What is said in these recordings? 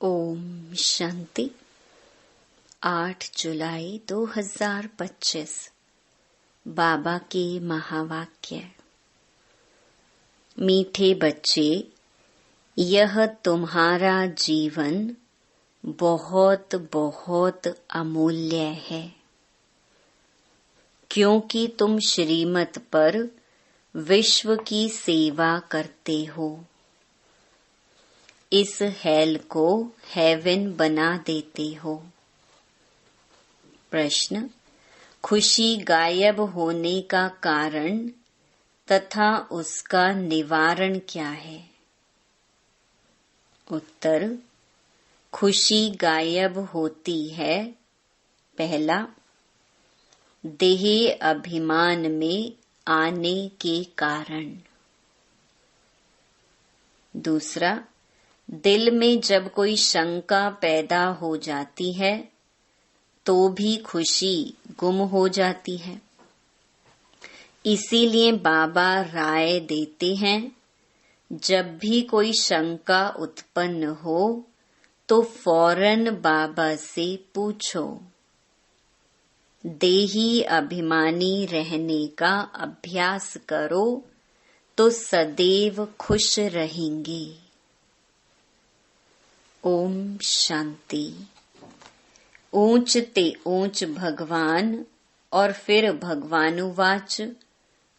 ओम शांति। 8 जुलाई 2025 बाबा के महावाक्य। मीठे बच्चे, यह तुम्हारा जीवन बहुत बहुत अमूल्य है, क्योंकि तुम श्रीमत पर विश्व की सेवा करते हो। इस हेल को हेवन बना देते हो। प्रश्न: खुशी गायब होने का कारण तथा उसका निवारण क्या है? उत्तर: खुशी गायब होती है, पहला, देह अभिमान में आने के कारण। दूसरा, दिल में जब कोई शंका पैदा हो जाती है तो भी खुशी गुम हो जाती है। इसीलिए बाबा राय देते हैं, जब भी कोई शंका उत्पन्न हो तो फौरन बाबा से पूछो। देही अभिमानी रहने का अभ्यास करो तो सदैव खुश रहेंगे। ओम शांति। ऊंच ते ऊंच भगवान और फिर भगवानुवाच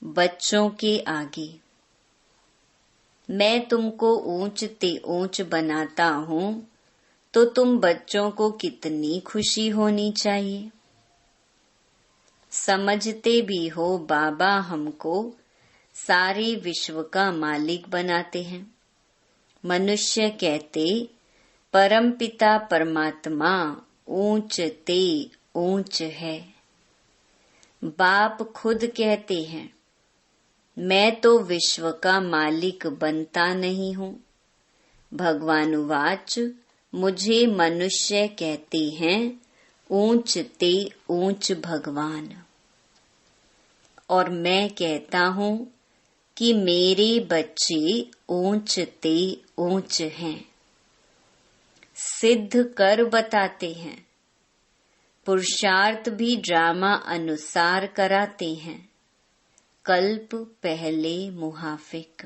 बच्चों के आगे। मैं तुमको ऊंच ते ऊंच बनाता हूँ तो तुम बच्चों को कितनी खुशी होनी चाहिए। समझते भी हो बाबा हमको सारे विश्व का मालिक बनाते हैं। मनुष्य कहते परमपिता परमात्मा ऊंच ते ऊंच है। बाप खुद कहते हैं, मैं तो विश्व का मालिक बनता नहीं हूँ। भगवानुवाच मुझे मनुष्य कहते हैं ऊंच ते ऊंच भगवान। और मैं कहता हूँ कि मेरे बच्चे ऊंच ते ऊंच हैं। सिद्ध कर बताते हैं। पुरुषार्थ भी ड्रामा अनुसार कराते हैं। कल्प पहले मुहाफिक।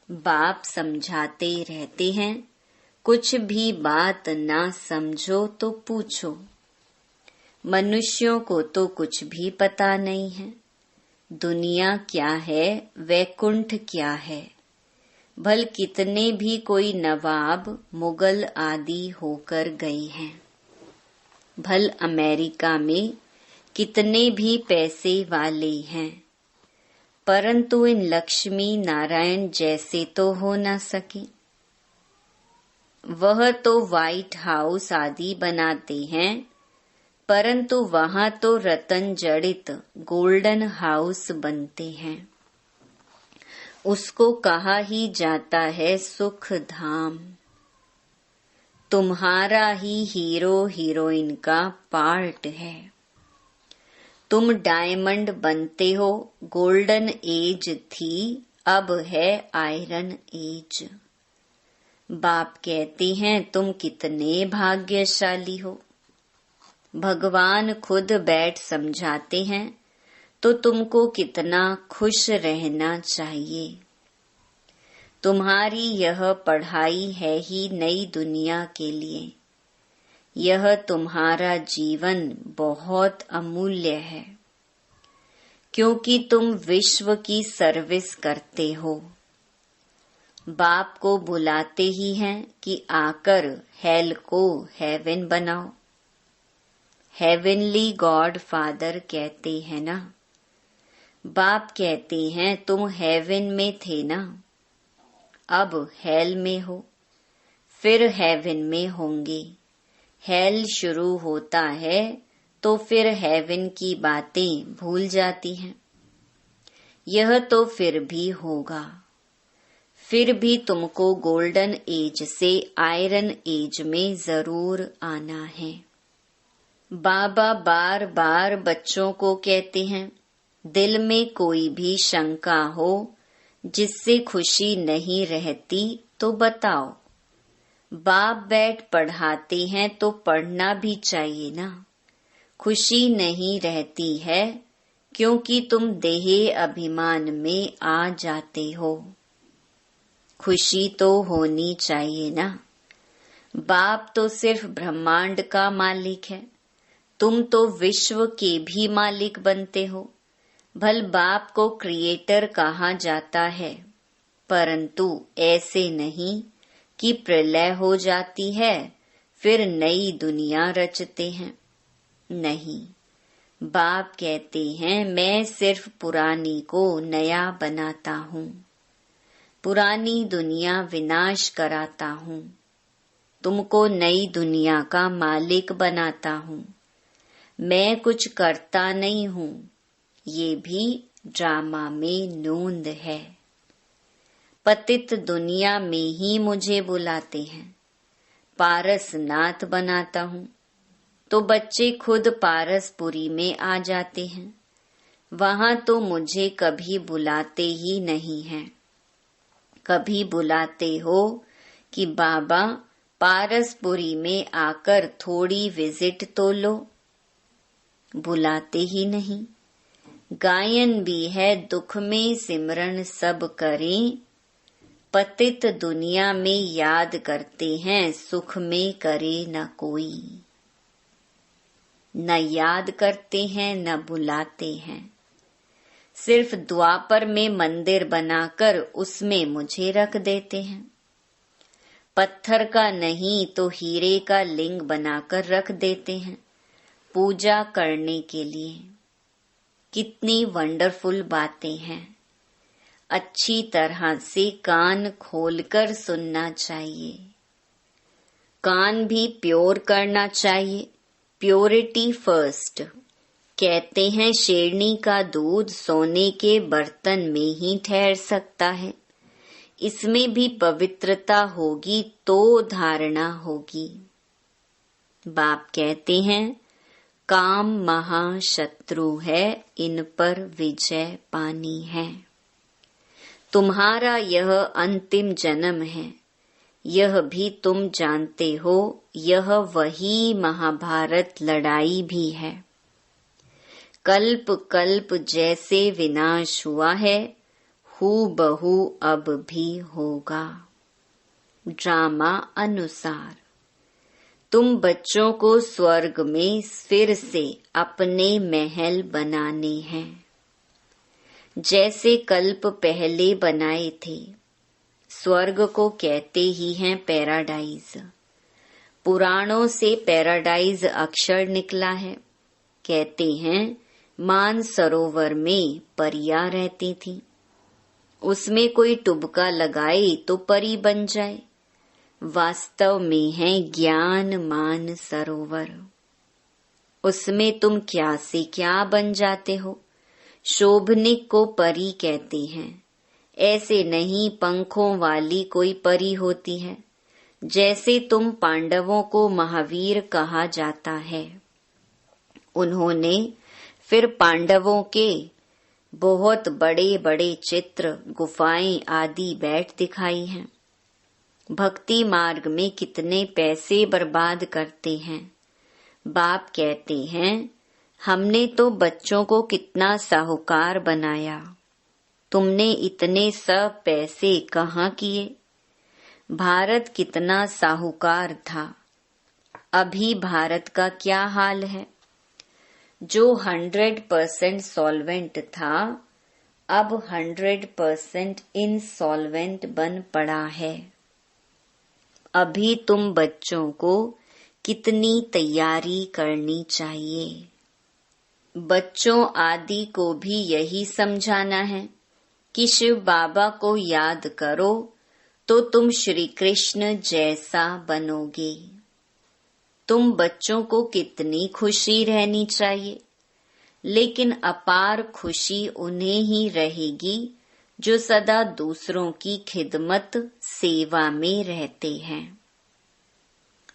बाप समझाते रहते हैं, कुछ भी बात ना समझो तो पूछो। मनुष्यों को तो कुछ भी पता नहीं है। दुनिया क्या है, वैकुंठ क्या है। भल कितने भी कोई नवाब मुगल आदि होकर गए हैं। भल अमेरिका में कितने भी पैसे वाले हैं, परंतु इन लक्ष्मी नारायण जैसे तो हो ना सके। वह तो व्हाइट हाउस आदि बनाते हैं, परंतु वहां तो रतन जड़ित गोल्डन हाउस बनते हैं। उसको कहा ही जाता है सुख धाम। तुम्हारा ही हीरो हीरोइन का पार्ट है। तुम डायमंड बनते हो। गोल्डन एज थी, अब है आयरन एज। बाप कहते हैं तुम कितने भाग्यशाली हो। भगवान खुद बैठ समझाते हैं तो तुमको कितना खुश रहना चाहिए। तुम्हारी यह पढ़ाई है ही नई दुनिया के लिए। यह तुम्हारा जीवन बहुत अमूल्य है, क्योंकि तुम विश्व की सर्विस करते हो। बाप को बुलाते ही हैं कि आकर हेल को हेवन बनाओ। हेवनली गॉड फादर कहते हैं ना। बाप कहते हैं तुम हेवन में थे ना, अब हेल में हो, फिर हेवन में होंगे। हेल शुरू होता है तो फिर हेवन की बातें भूल जाती हैं। यह तो फिर भी होगा। फिर भी तुमको गोल्डन एज से आयरन एज में जरूर आना है। बाबा बार बार बच्चों को कहते हैं, दिल में कोई भी शंका हो जिससे खुशी नहीं रहती तो बताओ। बाप बैठ पढ़ाते हैं तो पढ़ना भी चाहिए ना। खुशी नहीं रहती है क्योंकि तुम देह अभिमान में आ जाते हो। खुशी तो होनी चाहिए ना। बाप तो सिर्फ ब्रह्मांड का मालिक है, तुम तो विश्व के भी मालिक बनते हो। भल बाप को क्रिएटर कहा जाता है, परंतु ऐसे नहीं कि प्रलय हो जाती है फिर नई दुनिया रचते हैं। नहीं, बाप कहते हैं मैं सिर्फ पुरानी को नया बनाता हूँ, पुरानी दुनिया विनाश कराता हूँ, तुमको नई दुनिया का मालिक बनाता हूँ। मैं कुछ करता नहीं हूँ, ये भी ड्रामा में नोंद है। पतित दुनिया में ही मुझे बुलाते हैं, पारसनाथ बनाता हूँ, तो बच्चे खुद पारसपुरी में आ जाते हैं। वहां तो मुझे कभी बुलाते ही नहीं हैं। कभी बुलाते हो कि बाबा पारसपुरी में आकर थोड़ी विजिट तो लो, बुलाते ही नहीं। गायन भी है दुख में सिमरन सब करें, पतित दुनिया में याद करते हैं सुख में करे न कोई। न याद करते हैं न बुलाते हैं, सिर्फ द्वापर में मंदिर बनाकर उसमें मुझे रख देते हैं। पत्थर का नहीं तो हीरे का लिंग बनाकर रख देते हैं पूजा करने के लिए। कितनी वंडरफुल बातें हैं। अच्छी तरह से कान खोलकर सुनना चाहिए। कान भी प्योर करना चाहिए, प्योरिटी फर्स्ट। कहते हैं शेरनी का दूध सोने के बर्तन में ही ठहर सकता है, इसमें भी पवित्रता होगी तो धारणा होगी। बाप कहते हैं काम महाशत्रु है, इन पर विजय पानी है। तुम्हारा यह अंतिम जन्म है, यह भी तुम जानते हो। यह वही महाभारत लड़ाई भी है। कल्प कल्प जैसे विनाश हुआ है, हूबहू अब भी होगा। ड्रामा अनुसार तुम बच्चों को स्वर्ग में फिर से अपने महल बनाने हैं, जैसे कल्प पहले बनाए थे। स्वर्ग को कहते ही हैं पैराडाइज। पुराणों से पैराडाइज अक्षर निकला है। कहते हैं मानसरोवर में परियां रहती थी, उसमें कोई टुबका लगाए तो परी बन जाए। वास्तव में है ज्ञान मान सरोवर। उसमें तुम क्या से क्या बन जाते हो। शोभनिक को परी कहते हैं। ऐसे नहीं पंखों वाली कोई परी होती है। जैसे तुम पांडवों को महावीर कहा जाता है, उन्होंने फिर पांडवों के बहुत बड़े बड़े चित्र, गुफाएं आदि बैठ दिखाई हैं। भक्ति मार्ग में कितने पैसे बर्बाद करते हैं। बाप कहते हैं हमने तो बच्चों को कितना साहूकार बनाया, तुमने इतने सब पैसे कहाँ किए। भारत कितना साहूकार था, अभी भारत का क्या हाल है। जो 100% सॉल्वेंट था, अब 100% इनसॉल्वेंट बन पड़ा है। अभी तुम बच्चों को कितनी तैयारी करनी चाहिए। बच्चों आदि को भी यही समझाना है कि शिव बाबा को याद करो तो तुम श्री कृष्ण जैसा बनोगे। तुम बच्चों को कितनी खुशी रहनी चाहिए, लेकिन अपार खुशी उन्हें ही रहेगी जो सदा दूसरों की खिदमत सेवा में रहते हैं।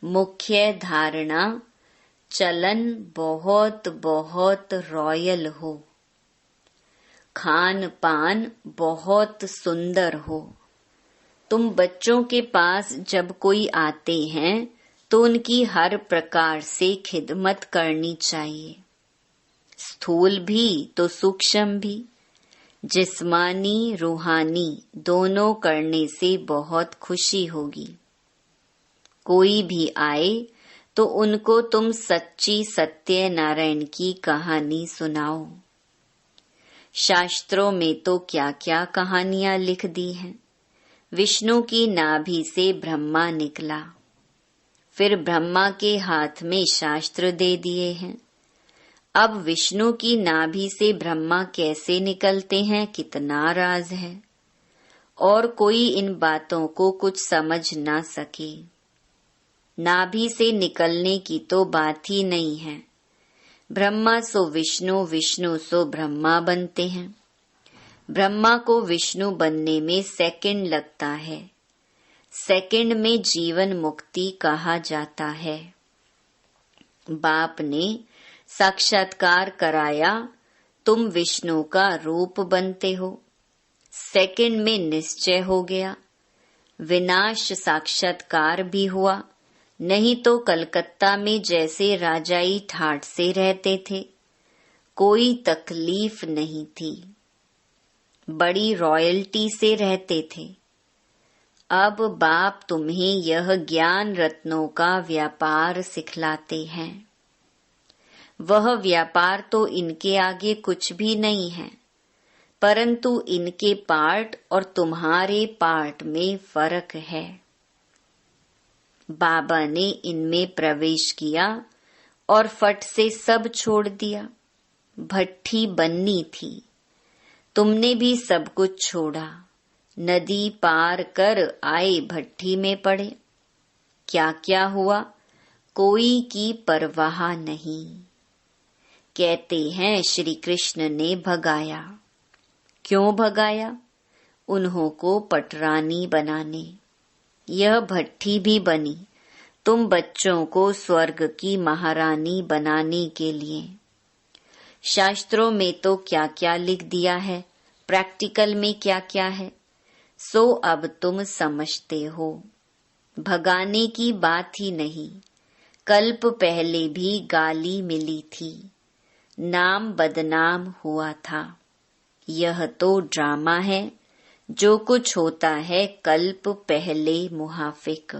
मुख्य धारणा चलन बहुत बहुत रॉयल हो, खान पान बहुत सुंदर हो, तुम बच्चों के पास जब कोई आते हैं तो उनकी हर प्रकार से खिदमत करनी चाहिए, स्थूल भी तो सूक्ष्म भी, जिस्मानी रूहानी दोनों करने से बहुत खुशी होगी। कोई भी आए तो उनको तुम सच्ची सत्यनारायण की कहानी सुनाओ। शास्त्रों में तो क्या क्या कहानियां लिख दी हैं। विष्णु की नाभि से ब्रह्मा निकला, फिर ब्रह्मा के हाथ में शास्त्र दे दिए हैं। अब विष्णु की नाभि से ब्रह्मा कैसे निकलते हैं, कितना राज है, और कोई इन बातों को कुछ समझ ना सके। नाभि से निकलने की तो बात ही नहीं है। ब्रह्मा सो विष्णु, विष्णु सो ब्रह्मा बनते हैं। ब्रह्मा को विष्णु बनने में सेकंड लगता है। सेकंड में जीवन मुक्ति कहा जाता है। बाप ने साक्षात्कार कराया, तुम विष्णु का रूप बनते हो। सेकंड में निश्चय हो गया। विनाश साक्षात्कार भी हुआ, नहीं तो कलकत्ता में जैसे राजाई ठाठ से रहते थे, कोई तकलीफ नहीं थी, बड़ी रॉयल्टी से रहते थे। अब बाप तुम्हें यह ज्ञान रत्नों का व्यापार सिखलाते हैं। वह व्यापार तो इनके आगे कुछ भी नहीं है, परंतु इनके पार्ट और तुम्हारे पार्ट में फर्क है। बाबा ने इनमें प्रवेश किया और फट से सब छोड़ दिया। भट्ठी बननी थी, तुमने भी सब कुछ छोड़ा। नदी पार कर आए, भट्ठी में पड़े। क्या क्या हुआ, कोई की परवाह नहीं। कहते हैं श्री कृष्ण ने भगाया। क्यों भगाया? उन्हों को पटरानी बनाने। यह भट्ठी भी बनी तुम बच्चों को स्वर्ग की महारानी बनाने के लिए। शास्त्रों में तो क्या क्या लिख दिया है, प्रैक्टिकल में क्या क्या है, सो अब तुम समझते हो। भगाने की बात ही नहीं। कल्प पहले भी गाली मिली थी, नाम बदनाम हुआ था। यह तो ड्रामा है। जो कुछ होता है कल्प पहले मुहाफिक।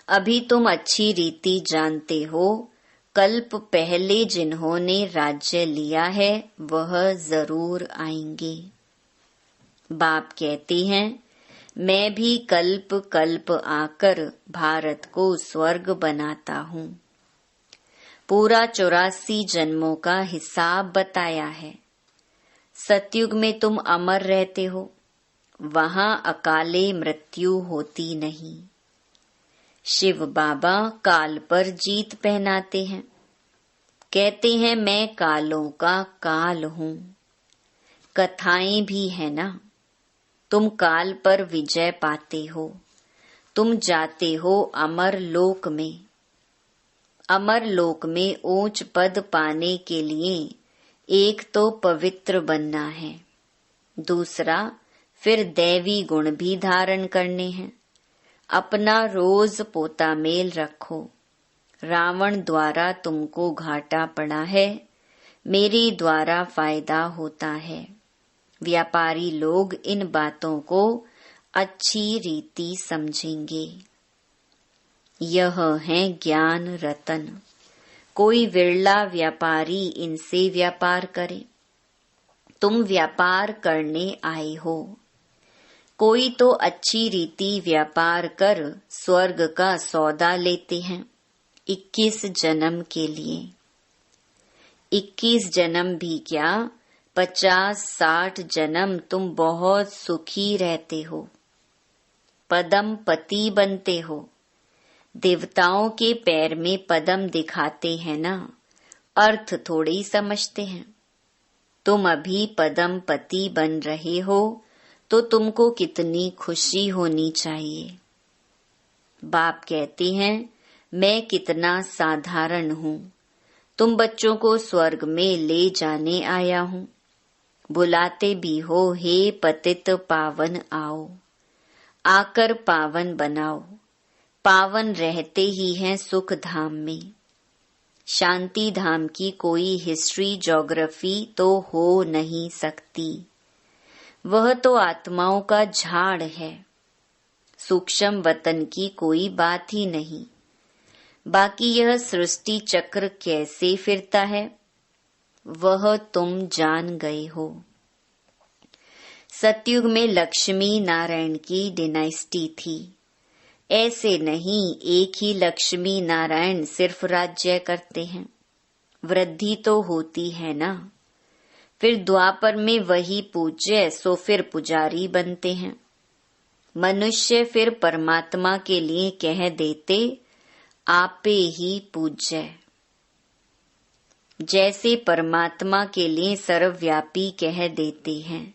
अभी तुम अच्छी रीति जानते हो, कल्प पहले जिन्होंने राज्य लिया है वह जरूर आएंगे। बाप कहते हैं, मैं भी कल्प कल्प आकर भारत को स्वर्ग बनाता हूँ। पूरा 84 जन्मों का हिसाब बताया है। सतयुग में तुम अमर रहते हो, वहां अकाले मृत्यु होती नहीं। शिव बाबा काल पर जीत पहनाते हैं। कहते हैं मैं कालों का काल हूँ। कथाएं भी है ना। तुम काल पर विजय पाते हो, तुम जाते हो अमर लोक में। अमर लोक में ऊंच पद पाने के लिए एक तो पवित्र बनना है, दूसरा फिर दैवी गुण भी धारण करने हैं। अपना रोज पोता मेल रखो। रावण द्वारा तुमको घाटा पड़ा है, मेरे द्वारा फायदा होता है। व्यापारी लोग इन बातों को अच्छी रीति समझेंगे। यह है ज्ञान रतन। कोई विरला व्यापारी इनसे व्यापार करे। तुम व्यापार करने आए हो। कोई तो अच्छी रीति व्यापार कर स्वर्ग का सौदा लेते हैं 21 जन्म के लिए। 21 जन्म भी क्या, 50-60 जन्म तुम बहुत सुखी रहते हो, पदम पति बनते हो। देवताओं के पैर में पदम दिखाते हैं ना, अर्थ थोड़े ही समझते हैं। तुम अभी पदम पति बन रहे हो तो तुमको कितनी खुशी होनी चाहिए। बाप कहते हैं मैं कितना साधारण हूँ, तुम बच्चों को स्वर्ग में ले जाने आया हूँ। बुलाते भी हो, हे पतित पावन आओ। आकर पावन बनाओ। पावन रहते ही हैं सुख धाम में। शांति धाम की कोई हिस्ट्री ज्योग्राफी तो हो नहीं सकती। वह तो आत्माओं का झाड़ है। सूक्ष्म वतन की कोई बात ही नहीं। बाकी यह सृष्टि चक्र कैसे फिरता है वह तुम जान गए हो। सतयुग में लक्ष्मी नारायण की डिनाइस्टी थी। ऐसे नहीं एक ही लक्ष्मी नारायण सिर्फ राज्य करते हैं। वृद्धि तो होती है ना। फिर द्वापर में वही पूज्य सो फिर पुजारी बनते हैं। मनुष्य फिर परमात्मा के लिए कह देते आपे ही पूज्य। जैसे परमात्मा के लिए सर्वव्यापी कह देते हैं।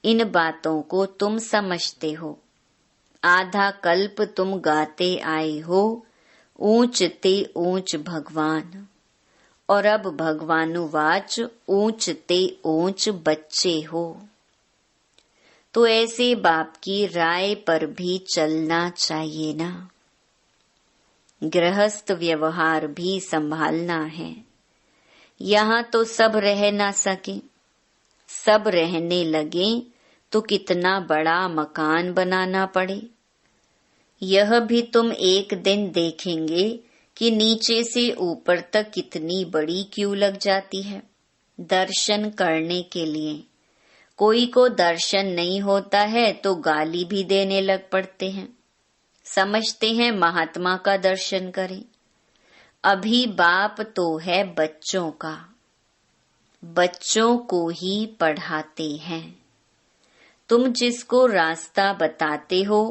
इन बातों को तुम समझते हो। आधा कल्प तुम गाते आए हो ऊंच ते ऊंच भगवान, और अब भगवानुवाच ऊंच ते ऊंच बच्चे हो। तो ऐसे बाप की राय पर भी चलना चाहिए ना। गृहस्थ व्यवहार भी संभालना है। यहाँ तो सब रह ना सके। सब रहने लगे तो कितना बड़ा मकान बनाना पड़े। यह भी तुम एक दिन देखेंगे कि नीचे से ऊपर तक कितनी बड़ी क्यू लग जाती है दर्शन करने के लिए। कोई को दर्शन नहीं होता है तो गाली भी देने लग पड़ते हैं। समझते हैं महात्मा का दर्शन करें। अभी बाप तो है बच्चों का। बच्चों को ही पढ़ाते हैं। तुम जिसको रास्ता बताते हो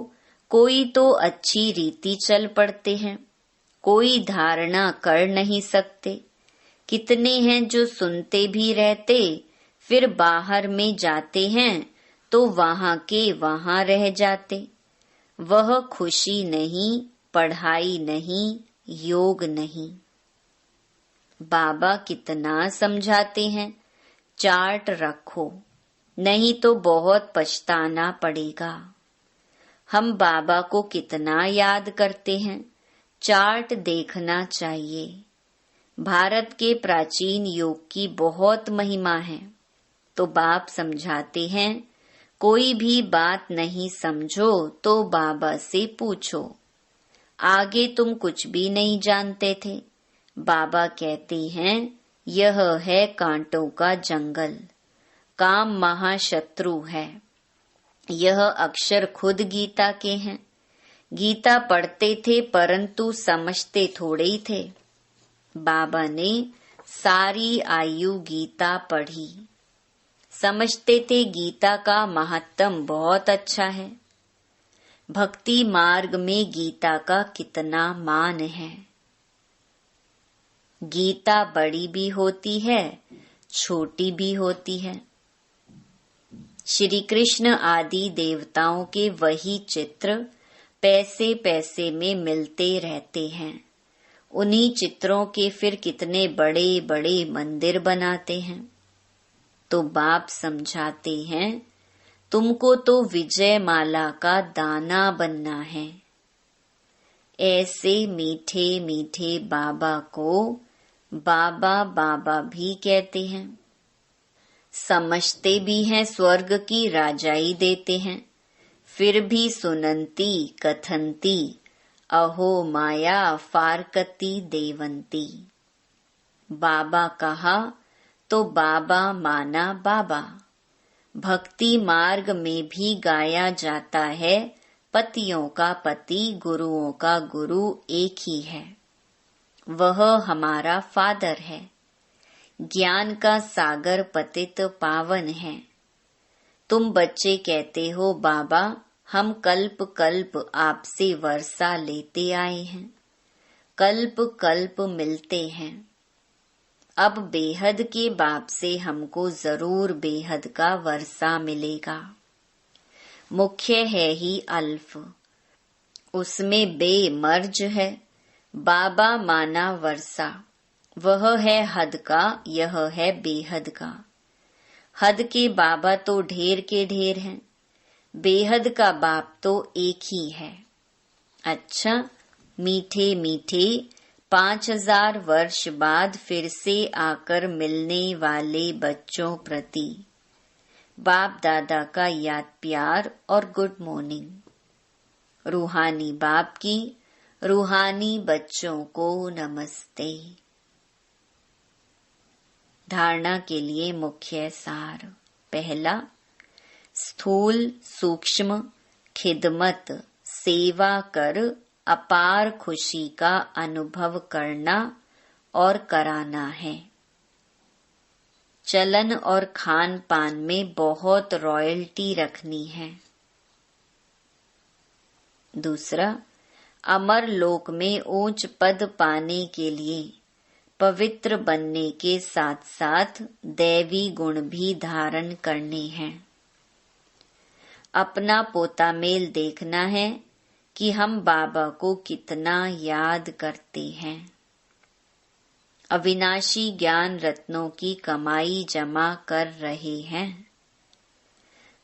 कोई तो अच्छी रीति चल पड़ते हैं, कोई धारणा कर नहीं सकते। कितने हैं जो सुनते भी रहते फिर बाहर में जाते हैं तो वहां के वहां रह जाते। वह खुशी नहीं, पढ़ाई नहीं, योग नहीं। बाबा कितना समझाते हैं चार्ट रखो, नहीं तो बहुत पछताना पड़ेगा। हम बाबा को कितना याद करते हैं, चार्ट देखना चाहिए। भारत के प्राचीन योग की बहुत महिमा है। तो बाप समझाते हैं कोई भी बात नहीं समझो तो बाबा से पूछो। आगे तुम कुछ भी नहीं जानते थे। बाबा कहते हैं यह है कांटों का जंगल। काम महाशत्रु है। यह अक्षर खुद गीता के हैं। गीता पढ़ते थे परंतु समझते थोड़े ही थे। बाबा ने सारी आयु गीता पढ़ी। समझते थे गीता का महत्तम बहुत अच्छा है। भक्ति मार्ग में गीता का कितना मान है। गीता बड़ी भी होती है, छोटी भी होती है। श्री कृष्ण आदि देवताओं के वही चित्र पैसे पैसे में मिलते रहते हैं। उन्हीं चित्रों के फिर कितने बड़े बड़े मंदिर बनाते हैं। तो बाप समझाते हैं तुमको तो विजय माला का दाना बनना है। ऐसे मीठे मीठे बाबा को बाबा बाबा भी कहते हैं। समझते भी हैं स्वर्ग की राजाई देते हैं। फिर भी सुनंती कथंती अहो माया फारकती देवंती। बाबा कहा तो बाबा माना बाबा। भक्ति मार्ग में भी गाया जाता है पतियों का पति गुरुओं का गुरु एक ही है। वह हमारा फादर है। ज्ञान का सागर पतित पावन है। तुम बच्चे कहते हो बाबा हम कल्प कल्प आपसे वर्षा लेते आए हैं। कल्प कल्प मिलते हैं। अब बेहद के बाप से हमको जरूर बेहद का वर्षा मिलेगा। मुख्य है ही अल्फ, उसमें बेमर्ज है। बाबा माना वर्षा, वह है हद का, यह है बेहद का। हद के बाबा तो ढेर के ढेर हैं। बेहद का बाप तो एक ही है। अच्छा, मीठे मीठे 5000 वर्ष बाद फिर से आकर मिलने वाले बच्चों प्रति बाप दादा का याद प्यार और गुड मॉर्निंग। रूहानी बाप की रूहानी बच्चों को नमस्ते। धारणा के लिए मुख्य सार। पहला, स्थूल सूक्ष्म खिदमत सेवा कर अपार खुशी का अनुभव करना और कराना है। चलन और खान पान में बहुत रॉयल्टी रखनी है। दूसरा, अमर लोक में ऊंच पद पाने के लिए पवित्र बनने के साथ साथ दैवी गुण भी धारण करने हैं। अपना पोता मेल देखना है कि हम बाबा को कितना याद करते हैं। अविनाशी ज्ञान रत्नों की कमाई जमा कर रहे हैं।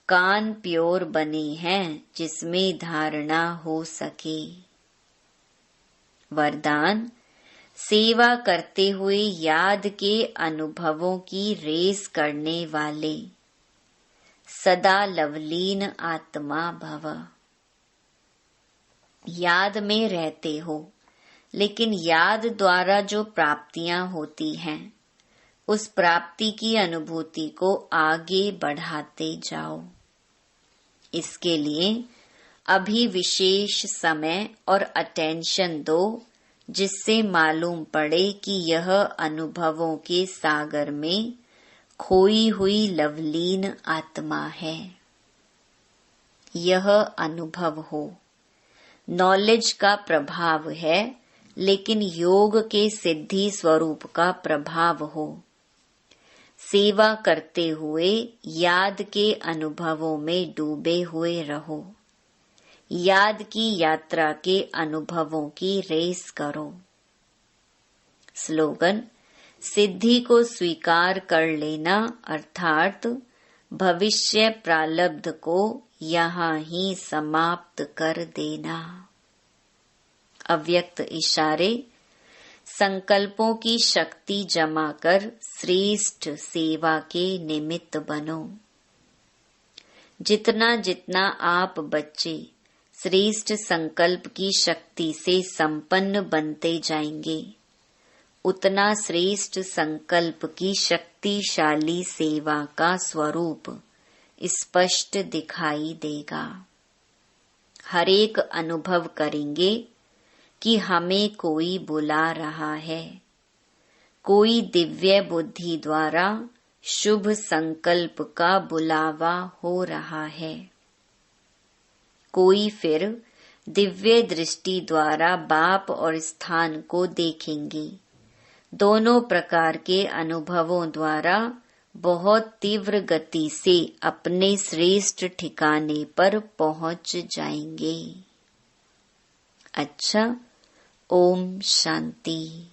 कान प्योर बने हैं जिसमें धारणा हो सके। वरदान, सेवा करते हुए याद के अनुभवों की रेस करने वाले सदा लवलीन आत्मा भव। याद में रहते हो, लेकिन याद द्वारा जो प्राप्तियां होती हैं उस प्राप्ति की अनुभूति को आगे बढ़ाते जाओ। इसके लिए अभी विशेष समय और अटेंशन दो, जिससे मालूम पड़े कि यह अनुभवों के सागर में खोई हुई लवलीन आत्मा है। यह अनुभव हो। नॉलेज का प्रभाव है, लेकिन योग के सिद्धि स्वरूप का प्रभाव हो। सेवा करते हुए याद के अनुभवों में डूबे हुए रहो। याद की यात्रा के अनुभवों की रेस करो। स्लोगन, सिद्धि को स्वीकार कर लेना अर्थात भविष्य प्रारब्ध को यहाँ ही समाप्त कर देना। अव्यक्त इशारे, संकल्पों की शक्ति जमा कर श्रेष्ठ सेवा के निमित्त बनो। जितना जितना आप बच्चे श्रेष्ठ संकल्प की शक्ति से संपन्न बनते जाएंगे, उतना श्रेष्ठ संकल्प की शक्तिशाली सेवा का स्वरूप स्पष्ट दिखाई देगा। हर एक अनुभव करेंगे कि हमें कोई बुला रहा है। कोई दिव्य बुद्धि द्वारा शुभ संकल्प का बुलावा हो रहा है। कोई फिर दिव्य दृष्टि द्वारा बाप और स्थान को देखेंगे। दोनों प्रकार के अनुभवों द्वारा बहुत तीव्र गति से अपने श्रेष्ठ ठिकाने पर पहुंच जाएंगे। अच्छा, ओम शांति।